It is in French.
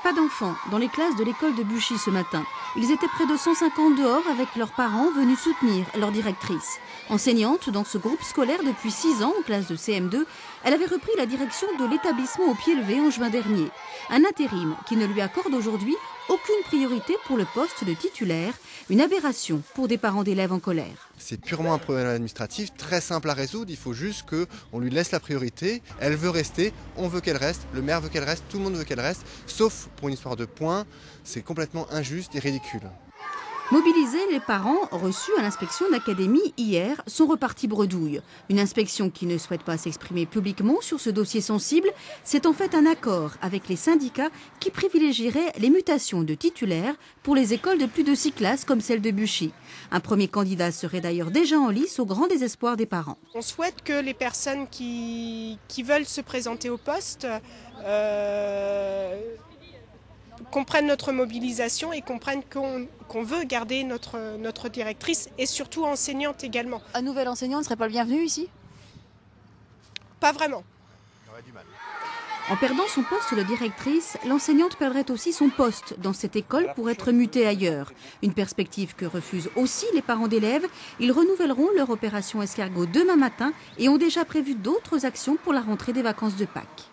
Pas d'enfants dans les classes de l'école de Buchy ce matin. Ils étaient près de 150 dehors avec leurs parents venus soutenir leur directrice. Enseignante dans ce groupe scolaire depuis 6 ans en classe de CM2, elle avait repris la direction de l'établissement au pied levé en juin dernier. Un intérim qui ne lui accorde aujourd'hui aucune priorité pour le poste de titulaire, une aberration pour des parents d'élèves en colère. C'est purement un problème administratif, très simple à résoudre, il faut juste qu'on lui laisse la priorité, elle veut rester, on veut qu'elle reste, le maire veut qu'elle reste, tout le monde veut qu'elle reste, sauf pour une histoire de points, c'est complètement injuste et ridicule. Mobilisés, les parents, reçus à l'inspection d'académie hier, sont repartis bredouille. Une inspection qui ne souhaite pas s'exprimer publiquement sur ce dossier sensible, c'est en fait un accord avec les syndicats qui privilégieraient les mutations de titulaires pour les écoles de plus de 6 classes comme celle de Buchy. Un premier candidat serait d'ailleurs déjà en lice au grand désespoir des parents. On souhaite que les personnes qui veulent se présenter au poste comprennent notre mobilisation et comprennent qu'on veut garder notre directrice et surtout enseignante également. Un nouvel enseignant ne serait pas le bienvenu ici ? Pas vraiment. En perdant son poste de directrice, l'enseignante perdrait aussi son poste dans cette école pour être mutée ailleurs. Une perspective que refusent aussi les parents d'élèves. Ils renouvelleront leur opération escargot demain matin et ont déjà prévu d'autres actions pour la rentrée des vacances de Pâques.